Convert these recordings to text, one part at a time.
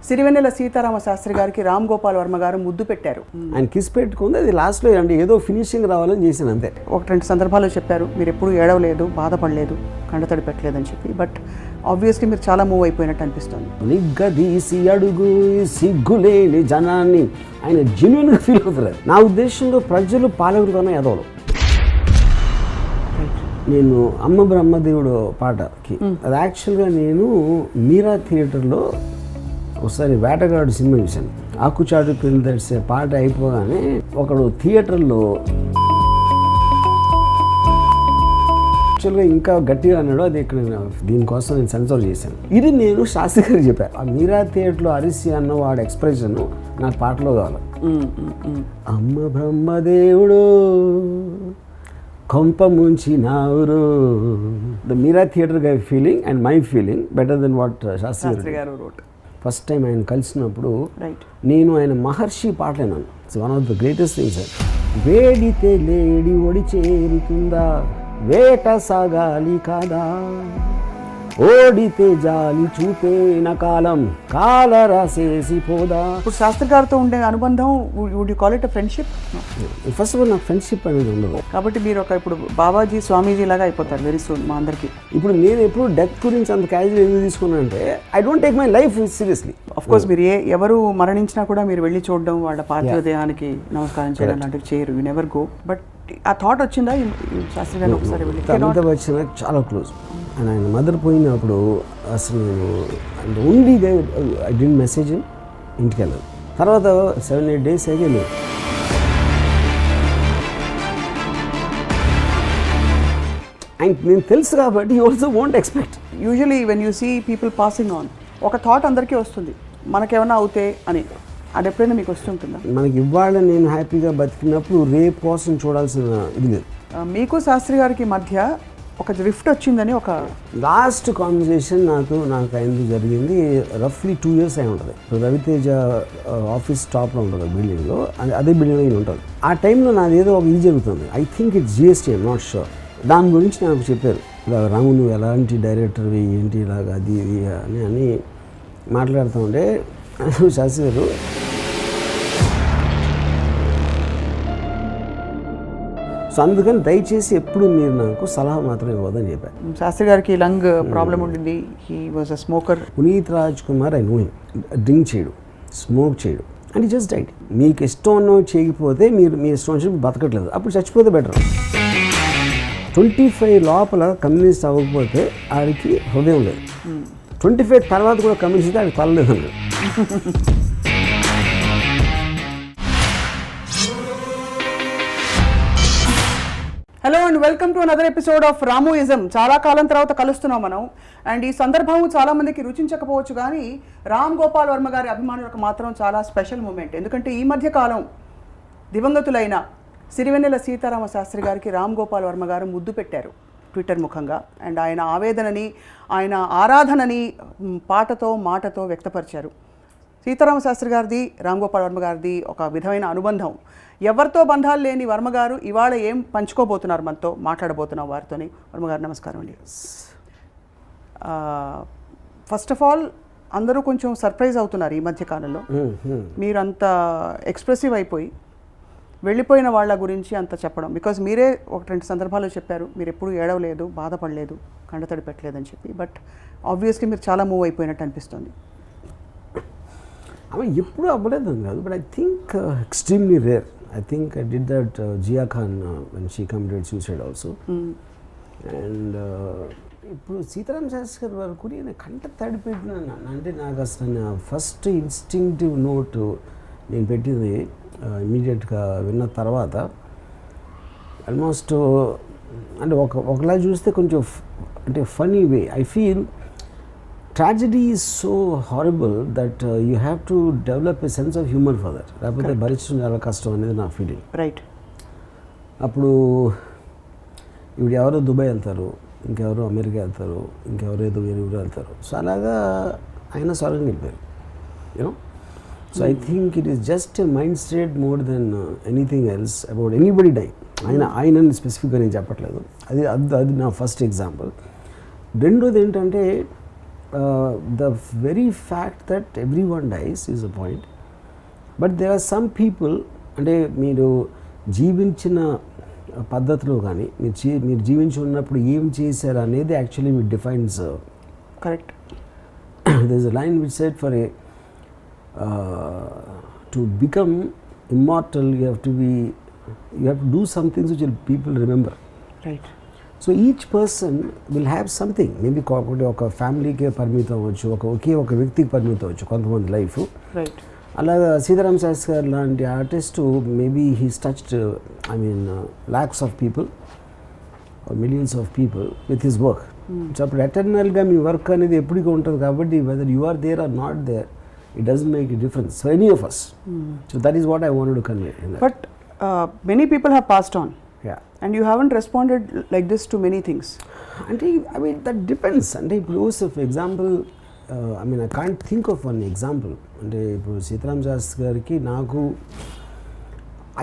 సిరివెన్నెల సీతారామ శాస్త్రి గారికి రామ్ గోపాల్ వర్మ గారు ముద్దు పెట్టారు. ఆయన కిస్ పెట్టుకుంది, అది లాస్ట్లో అంటే ఏదో ఫినిషింగ్ రావాలని చేశాను అంతే. ఒకటి రెండు సందర్భాల్లో చెప్పారు మీరు ఎప్పుడు ఏడవలేదు, బాధపడలేదు, కండతడి పెట్టలేదని చెప్పి. బట్ ఆబ్వియస్లీ మీరు చాలా మూవ్ అయిపోయినట్టు అనిపిస్తుంది. నిగ్గదీసి అడుగు సిగ్గులేని జనాన్ని ఆయన జెన్యున్గా ఫీల్ అవుతారు. నా ఉద్దేశంలో ప్రజలు పాలకుడు కన్నా ఎదవలు. నేను అమ్మ బ్రహ్మదేవుడు పాటకి అది యాక్చువల్గా నేను మీరా థియేటర్లో ఒకసారి వేటగాడు సినిమా చూశాను. ఆకుచాటు పిల్లలు తడిసే పాట అయిపోగానే ఒకడు థియేటర్లో యాక్చువల్గా ఇంకా గట్టిగా అన్నాడు. అది ఇక్కడ దీనికోసం నేను సెన్సార్ చేశాను. ఇది నేను శాస్త్రి గారికి చెప్పాను. ఆ మీరా థియేటర్లో అరిసి అన్న వాడి ఎక్స్ప్రెషన్ నాకు పాటలో కావాలి. అమ్మ బ్రహ్మదేవుడు కొంప ముంచి నావురు. The Meera theatre guy feeling and my feeling better than what Sastri గారు రోట్. ఫస్ట్ టైం ఆయన కలిసినప్పుడు నేను ఆయన మహర్షి పాట విన్నాను. It's one of the greatest things. వేడితే లేడి ఒడి చేరుతుందా, వేట సాగాలి కాదా, ఓడితే జాలి చూపేన కాలం కాల రాసేసి పోదా. ఇప్పుడు శాస్త్రి గారితో ఉండే అనుబంధం would you call it friendship? First of all నాకు ఫ్రెండ్షిప్ అనేది ఉండదు. కాబట్టి మీరు ఒక ఇప్పుడు బాబాజీ స్వామీజీ లాగా అయిపోతారు వెరీ సూన్ మా అందరికి. ఇప్పుడు నేను ఎప్పుడు డెత్ గురించి అంత క్యాజువల్ ఎందుకు తీసుకున్నాను అంటే I don't take my life seriously. Of course మీరు ఎవరు మరణించినా కూడా మీరు వెళ్ళి చూడడం, వాళ్ళ పార్థివ దేహానికి నమస్కారం చేయడం లాంటివి చేయరు. You never go. బట్ ఆ థాట్ వచ్చిందా శాస్త్రి గారు ఒకసారి వెళ్ళి? అమితాబ్ బచ్చన్ చాలా క్లోజ్. అండ్ ఆయన మదర్ పోయినప్పుడు అసలు నేను ఓన్లీ ఐ డింట్ మెసేజ్ ఇంటికి వెళ్ళాను. తర్వాత 7-8 days అయితే వెళ్ళాను. అండ్ నేను తెలుసు కాబట్టి you also won't expect. Usually when you see people passing on ఒక థాట్ అందరికీ వస్తుంది, మనకేమన్నా అవుతే అని. అది ఎప్పుడైనా మీకు వస్తుంటుందా? మనకి ఇవాళ నేను హ్యాపీగా బతికినప్పుడు రేపు కోసం చూడాల్సిన ఇది లేదు. మీకు శాస్త్రి గారికి మధ్య ఒక డ్రిఫ్ట్ వచ్చిందని ఒక లాస్ట్ కాన్వర్సేషన్ నాకు అయింది జరిగింది రఫ్లీ 2 years అయి ఉంటుంది. రవితేజ ఆఫీస్ టాప్లో ఉంటుంది బిల్డింగ్లో, అదే బిల్డింగ్లో ఉంటుంది. ఆ టైంలో నాది ఏదో ఒక ఇది జరుగుతుంది. I think it's GST, I'm not sure. దాని గురించి నాకు చెప్పారు, ఇలా రాము నువ్వు ఎలాంటి డైరెక్టర్వి ఏంటి ఇలాగ అది ఇది అని మాట్లాడుతూ ఉంటే శాస్త్రి గారు సో అందుకని దయచేసి ఎప్పుడు మీరు నాకు సలహా మాత్రం ఇవ్వదని చెప్పారు. శాస్త్రి గారికి లంగ్ ప్రాబ్లం ఉండింది. He was a smoker. Puneeth Raj Kumar I know him. Drink చేయడు, స్మోక్ చేయడు అండ్ హి జస్ట్ డైడ్. మీకు ఇష్టం ఉన్నవి చేయకపోతే మీరు మీ ఇష్టం వచ్చి బతకట్లేదు, అప్పుడు చచ్చిపోతే బెటర్. 25 లోపల కమ్యూనిస్ట్ అవ్వకపోతే ఆడికి హృదయం లేదు. 25 తర్వాత కూడా కమ్యూనిస్ట్ ఆడికి తలలేదు అన్నాడు. Hello and welcome to another episode of రామోయిజం. చాలా కాలం తర్వాత కలుస్తున్నాం మనం. అండ్ ఈ సందర్భం చాలా మందికి రుచించకపోవచ్చు, కానీ రామ్ గోపాల్ వర్మ గారి అభిమానులకు మాత్రం చాలా స్పెషల్ మూమెంట్. ఎందుకంటే ఈ మధ్య కాలం దివంగతులైన సిరివెన్నెల సీతారామ శాస్త్రి గారికి రామ్ గోపాల్ వర్మ గారు ముద్దు పెట్టారు ట్విట్టర్ ముఖంగా. అండ్ ఆయన ఆవేదనని, ఆయన ఆరాధనని పాటతో మాటతో వ్యక్తపరిచారు. సీతారామ శాస్త్రి గారిది, రామ్ గోపాల్ వర్మ గారిది ఒక విధమైన అనుబంధం. ఎవరితో బంధాలు లేని వర్మ గారు ఇవాళ ఏం పంచుకోబోతున్నారు మనతో, మాట్లాడబోతున్నాం వారితోని. వర్మ గారు నమస్కారం అండి. ఫస్ట్ ఆఫ్ ఆల్ అందరూ కొంచెం సర్ప్రైజ్ అవుతున్నారు ఈ మధ్య కాలంలో. మీరు అంత ఎక్స్ప్రెసివ్ అయిపోయి వెళ్ళిపోయిన వాళ్ళ గురించి అంత చెప్పడం. బికాజ్ మీరే ఒకటి రెండు సందర్భాల్లో చెప్పారు మీరు ఎప్పుడు ఏడవలేదు, బాధపడలేదు, కండతడి పెట్టలేదని చెప్పి. బట్ ఆబ్వియస్లీ మీరు చాలా మూవ్ అయిపోయినట్టు అనిపిస్తుంది. అవి ఎప్పుడు అవ్వలేదు కాదు, but I think extremely rare. I think I did that Jia Khan when she committed suicide also. And ఇప్పుడు సీతారామ శాస్త్రి గారి వరకు నేను కంట తడిపెట్టినాను. అంటే నాకు అసలు ఫస్ట్ ఇన్స్టింక్టివ్ నోట్ నేను పెట్టింది ఇమీడియట్గా విన్న తర్వాత ఆల్మోస్ట్ అంటే ఒకలా చూస్తే కొంచెం అంటే funny way I feel tragedy is so horrible that you have to develop a sense of humor for that. లేకపోతే భరించడం చాలా కష్టం అనేది నా ఫీలింగ్. రైట్. అప్పుడు ఇప్పుడు ఎవరో దుబాయ్ వెళ్తారు, ఇంకెవరో అమెరికా వెళ్తారు, ఇంకెవరో ఏదో వేరే ఊరు వెళ్తారు. సో అలాగా ఆయన స్వర్గం వెళ్ళిపోయారు, you know. So I think it is just a mind state more than anything else about anybody die. ఆయనని స్పెసిఫిక్గా నేను చెప్పట్లేదు. అది నా ఫస్ట్ ఎగ్జాంపుల్. రెండోది ఏంటంటే the very fact that everyone dies is a point. But there are some people, అంటే మీరు జీవించిన పద్ధతిలో కానీ మీరు జీవించి ఉన్నప్పుడు ఏం చేశారు అనేది actually me defines. Correct. There is a line which said for to become immortal you have to do some things which will people remember. Right. So each person will have something. Maybe ఒక ఫ్యామిలీకే పరిమితం అవ్వచ్చు, ఒక వ్యక్తికి పరిమితం అవ్వచ్చు కొంతమంది life. Right. అలాగా సీతారాం శాస్త్రి గారు లాంటి artist maybe he's touched lakhs of people or millions of people with his work. So అప్పుడు ఎటర్నల్గా మీ వర్క్ అనేది ఎప్పటికీ ఉంటుంది కాబట్టి whether you are there or not there it doesn't make a difference for any of us. So that is what I wanted to convey. But many people have passed on and you haven't responded like this to many things. అంటే that depends. అంటే ఇప్పుడు for example I can't think of one example. అంటే ఇప్పుడు సీతారాం శాస్త్రి గారికి నాకు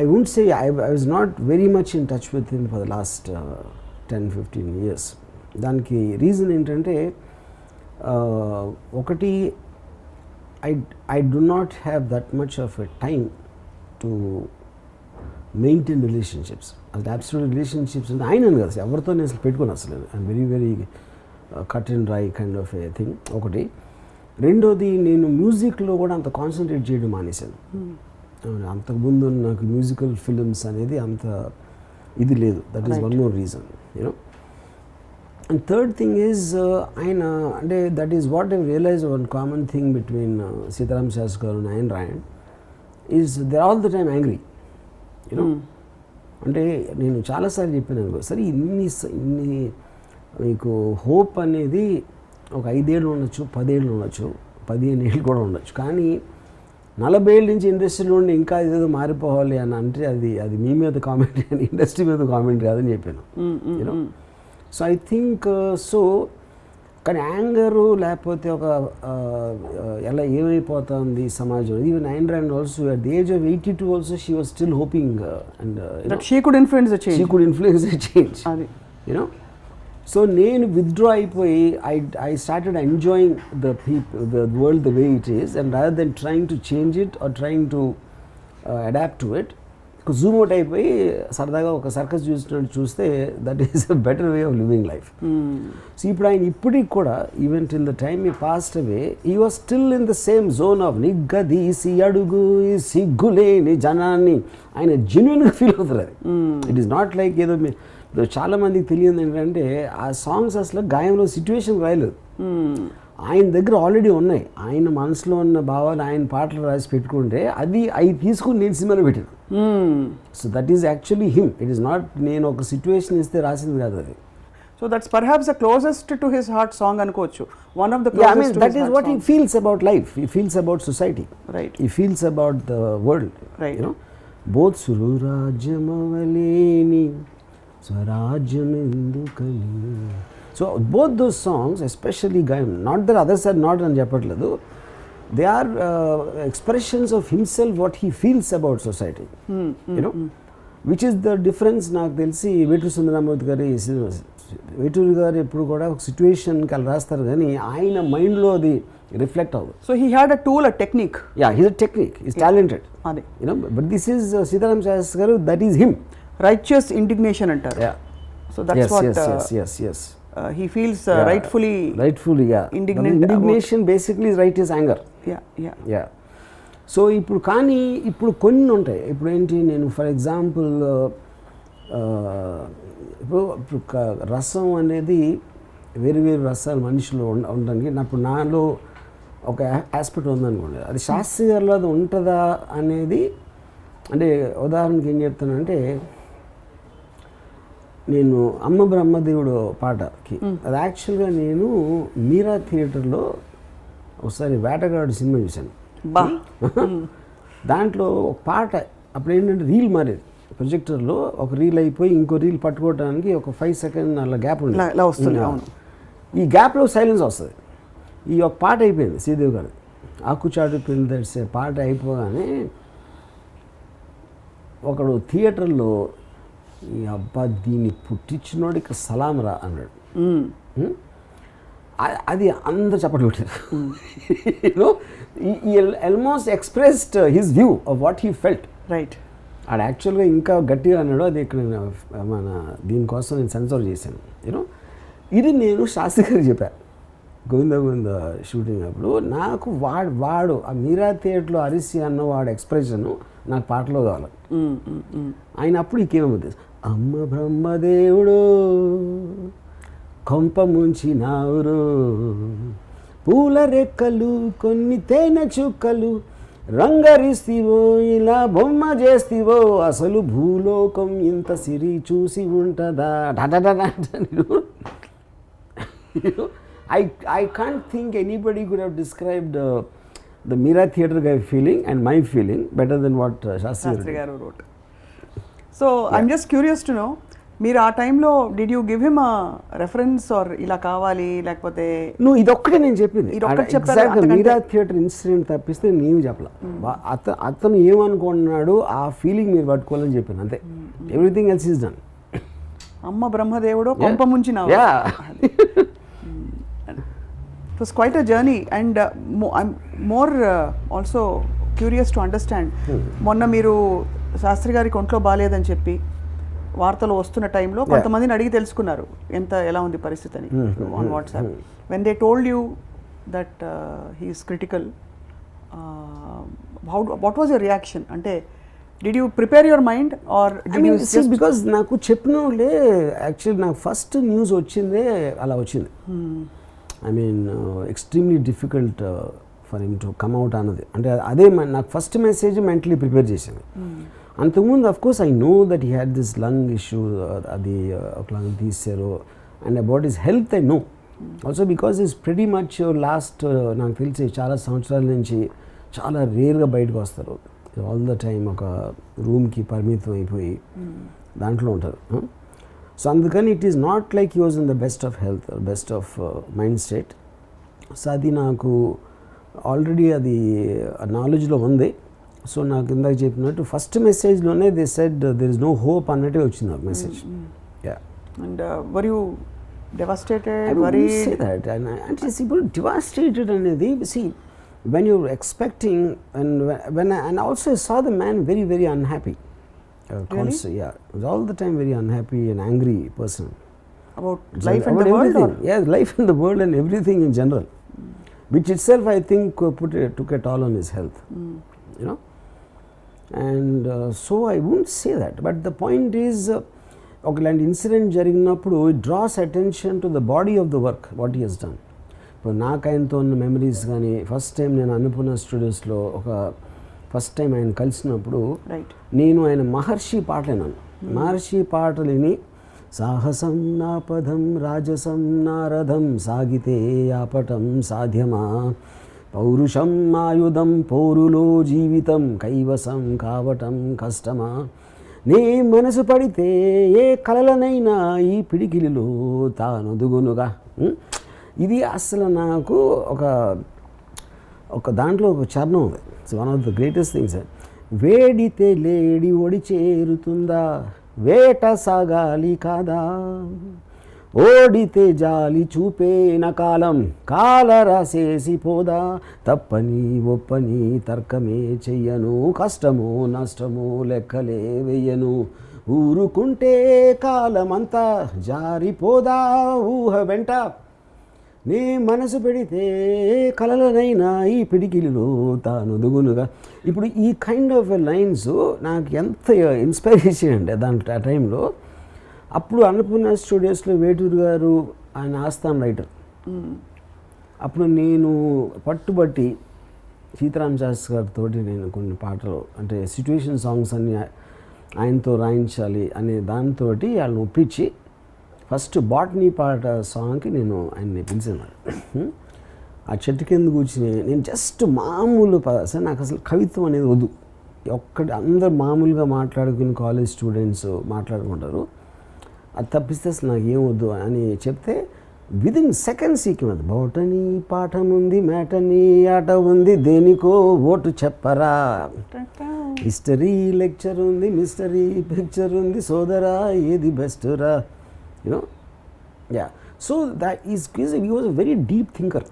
I won't say I was not very much in touch with him for the last 10-15 years. దానికి reason ఏంటంటే ఒకటి I do not have that much of a time to maintain relationships. అది absolute relationships అంటే ఆయన కదా ఎవరితో నేను అసలు పెట్టుకుని అసలు I'm very very cut and dry kind of a thing ఒకటి. రెండోది నేను మ్యూజిక్లో కూడా అంత కాన్సన్ట్రేట్ చేయడం మానేశాను. అంతకుముందు నాకు మ్యూజికల్ ఫిల్మ్స్ అనేది అంత ఇది లేదు. That is one more reason you know. And third thing is ఆయన అంటే that is what I realise one common thing between Sitaram Sastri గారు అండ్ ఆయన రాయన్ is they all the time angry. You know అంటే నేను చాలాసార్లు చెప్పాను సరే ఇన్ని మీకు హోప్ అనేది ఒక 5 ఏళ్ళు ఉండొచ్చు, 10 ఏళ్ళు ఉండొచ్చు, 15 ఏళ్ళు కూడా ఉండొచ్చు. కానీ 40 ఏళ్ళ నుంచి ఇండస్ట్రీలో ఉండి ఇంకా ఏదో మారిపోవాలి అని అంటే అది మీ మీద కామెంటరీ అని ఇండస్ట్రీ మీద కామెంటరీ కాదని చెప్పాను. You know so I think so కానీ యాంగరు లేకపోతే ఒక ఎలా ఏమైపోతుంది సమాజం. Even Ayn Rand also at the age of 82 also she was still hoping and she could influence the change. You know so నేను విత్డ్రా అయిపోయి I started enjoying the world the way it is and rather than trying to change it or trying to adapt to it. Zoom out అయిపోయి సరదాగా ఒక circus చూసినట్టు చూస్తే that is a better way of living life. So ఇప్పుడు ఆయన ఇప్పటికి కూడా even till the time he passed away he was still in the same zone of నిగ్గదీసి అడుగు సిగ్గులేని జనాన్ని ఆయన జెన్యున్గా ఫీల్ అవుతారు. అది ఇట్ ఈస్ నాట్ లైక్ ఏదో ఇప్పుడు చాలామందికి తెలియదు ఏంటంటే ఆ సాంగ్స్ అసలు గాయంలో సిచ్యువేషన్ రాయలేదు. ఆయన దగ్గర ఆల్రెడీ ఉన్నాయి. ఆయన మనసులో ఉన్న భావాలు ఆయన పాటలు రాసి పెట్టుకుంటే అవి తీసుకుని నేను సినిమాలో పెట్టాను. So that is actually him. It is not నేను ఒక సిచ్యువేషన్ ఇస్తే రాసింది కాదు అది. So that's perhaps the closest to his heart song అనుకోవచ్చు. One of the closest to that is what he feels about life. He feels about society. Right. He feels about the world. Right. You know both సురాజ్యమవలేని స్వరాజ్యం ఎందుకని. So both those songs especially గాయం not that others are not అని చెప్పట్లేదు. They are expressions of himself what he feels about society. You know which is the difference. నాకు తెలిసి వేటూరి సుందరరామూర్తి వేటూరి గారు ఎప్పుడు కూడా ఒక సిచ్యువేషన్కి అలా రాస్తారు కానీ ఆయన మైండ్లో అది రిఫ్లెక్ట్ అవ్వదు. So he had a tool, a technique. He's a technique, he's talented. అదే you know but this is Sitaram Sastri గారు that is him. Righteous indignation అంటారు. So that's what yes. He feels rightfully yeah. Indignant. Indignation basically is right is anger. Yeah. So ఇప్పుడు కొన్ని ఉంటాయి. ఇప్పుడు ఏంటి నేను for example ఇప్పుడు రసం అనేది వేరు రసాలు మనిషిలో ఉండడానికి ఇప్పుడు నాలో ఒక ఆస్పెక్ట్ ఉందనుకోండి, అది శాస్త్రి గారిలో అది ఉంటుందా అనేది. అంటే ఉదాహరణకి ఏం చెప్తానంటే నేను అమ్మ బ్రహ్మదేవుడు పాటకి అది యాక్చువల్గా నేను మీరా థియేటర్లో ఒకసారి వేటగాడు సినిమా చూశాను. దాంట్లో ఒక పాట అప్పుడు ఏంటంటే రీల్ మారేది ప్రొజెక్టర్లో. ఒక రీల్ అయిపోయి ఇంకో రీల్ పట్టుకోవడానికి ఒక 5 సెకండ్ అలా గ్యాప్ వస్తుంది. ఈ గ్యాప్లో సైలెన్స్ వస్తుంది. ఈ ఒక పాట అయిపోయింది శ్రీదేవి గారు ఆకుచాటు పిల్లదడిసే పాట అయిపోగానే ఒకడు థియేటర్లో ఈ అబ్బా దీన్ని పుట్టించినోడికి సలాం రా అన్నాడు. అది అందరు చప్పట్లు కొట్టారు. Almost expressed his view of what he felt. Right. ఆడ యాక్చువల్గా ఇంకా గట్టిగా అన్నాడు, అది ఇక్కడ మన దీనికోసం నేను సెన్సార్ చేశాను. ఇది నేను శాస్త్రి గారికి చెప్పాను గోవింద షూటింగ్ అప్పుడు. నాకు వాడు ఆ మీరా థియేటర్లో అరిసి అన్న వాడు ఎక్స్ప్రెషన్ నాకు పాటలో కావాలి. ఆయన అప్పుడు ఈ కేమవుతుంది, అమ్మ బ్రహ్మదేవుడు కొంప ముంచినావురు, పూల రెక్కలు కొన్ని తేనె చుక్కలు రంగరిస్తివో ఇలా బొమ్మ చేస్తివో, అసలు భూలోకం ఇంత సిరి చూసి ఉంటుందా. I can't think anybody could have described the Meera Theatre guy feeling and my feeling better than what Shastri garu wrote. So yeah. I'm just curious to know, మీరు ఆ టైంలో did you give him reference or ఇలా కావాలి లేకపోతే? నువ్వు ఇదొక్కటే నేను చెప్పింది, ఎగ్జాక్ట్గా మీరా థియేటర్ ఇన్సిడెంట్ తప్పిస్తే నేను చెప్పలా. అతను ఏమనుకుంటున్నాడు ఆ ఫీలింగ్ మీరు పట్టుకోవాలని చెప్పాను అంతే. Everything else is done. అమ్మ బ్రహ్మదేవుడు కొంప ముంచినావు. It was quite a journey and I'm more also curious to understand. మొన్న మీరు శాస్త్రి గారికి ఒంట్లో బాగాలేదని చెప్పి వార్తలు వస్తున్న టైంలో కొంతమందిని అడిగి తెలుసుకున్నారు ఎలా ఉంది పరిస్థితి అని on WhatsApp. When they told you that he's critical, what was your reaction? అంటే did you prepare your mind or because నాకు చెప్పిన వాళ్ళే యాక్చువల్లీ నాకు ఫస్ట్ న్యూస్ వచ్చిందే అలా వచ్చింది. I mean extremely difficult for him to come out అన్నది. అంటే అదే నాకు ఫస్ట్ మెసేజ్ మెంటలీ ప్రిపేర్ చేసింది. అంతకుముందు of course I know that he had this lung issue, అది ఒక లంగ్ తీసారు, and about his health I know also because is pretty much last నాకు తెలిసి చాలా సంవత్సరాల నుంచి చాలా రేర్గా బయటకు వస్తారు. ఆల్ ద టైమ్ ఒక రూమ్కి పరిమితం అయిపోయి దాంట్లో ఉంటారు. సో అందుకని it is not like he was in the best of health, best of mind state. So అది నాకు ఆల్రెడీ అది నాలెడ్జ్లో ఉంది. సో నాకు ఇందాక చెప్పినట్టు ఫస్ట్ మెసేజ్లోనే they said there is no hope అన్నట్టే వచ్చింది నాకు message. And were you devastated? I wouldn't say that. And see, ఇప్పుడు devastated అనేది, see, when you're expecting, and also I saw the man very, very unhappy. Really? Yeah, he was all the time very unhappy and angry person. About life and the world? Or? Yeah, life and the world and everything in general. Which itself I think took a toll on his health. You know? And so I wouldn't say that. But the point is, ఒకలాంటి incident జరిగినప్పుడు it draws attention to the body of the work what he has done. ఇప్పుడు నాకు ఆయనతో ఉన్న memories కానీ, first time నేను Annapurna స్టూడియోస్లో first time ఆయన కలిసినప్పుడు నేను ఆయన మహర్షి పాటలు విన్నాను. మహర్షి పాటలు విని సాహసం నాపదం రాజసం నారథం సాగితే ఆపటం సాధ్యమా, పౌరుషం ఆయుధం పోరులో జీవితం కైవసం కావటం కష్టమా, నీ మనసు పడితే ఏ కలలనైనా ఈ పిడికిలిలో తానొదుగునుగా. ఇది అసలు నాకు ఒక దాంట్లో ఒక చరణం ఉంది. It's one of the greatest things. వేడితే లేడి ఒడి చేరుతుందా, వేట సాగాలి కాదా, ఓడితే జాలి చూపేన కాలం కాల రాసేసి పోదా, తప్పని ఒప్పని తర్కమే చెయ్యను, కష్టమో నష్టమో లెక్కలే వెయ్యను, ఊరుకుంటే కాలమంతా జారిపోదా ఊహ వెంట, నీ మనసు పెడితే కలలనైనా ఈ పిడికిలిలో తానొదుగునుగా. ఇప్పుడు ఈ కైండ్ ఆఫ్ లైన్స్ నాకు ఎంత ఇన్స్పైరేషన్ అంటే దాంట్లో ఆ టైంలో. అప్పుడు అన్నపూర్ణ స్టూడియోస్లో వేటూరు గారు ఆయన ఆస్థాన్ రైటర్. అప్పుడు నేను పట్టుబట్టి సీతారాం శాస్త్రి గారితో నేను కొన్ని పాటలు అంటే సిచ్యువేషన్ సాంగ్స్ అన్నీ ఆయనతో రాయించాలి అనే దాంతో వాళ్ళని ఒప్పించి ఫస్ట్ బాటనీ పాట సాంగ్కి నేను ఆయన్ని పిలిచాను. ఆ చెట్టు కింద కూర్చుని నేను జస్ట్ మామూలు సార్ నాకు అసలు కవిత్వం అనేది వద్దు, అందరు మామూలుగా మాట్లాడుకుని కాలేజ్ స్టూడెంట్స్ మాట్లాడుకుంటారు, అది తప్పిస్తే అసలు నాకు ఏం వద్దు అని చెప్తే విదిన్ సెకండ్స్ ఈకిమది బోటనీ పాఠం ఉంది, మేటనీ ఆట ఉంది, దేనికో ఓటు చెప్పరా, హిస్టరీ లెక్చర్ ఉంది, మిస్టరీ పిక్చర్ ఉంది, సోదరా ఏది బెస్ట్ రా, you know Yeah. So that is he was a very deep thinker.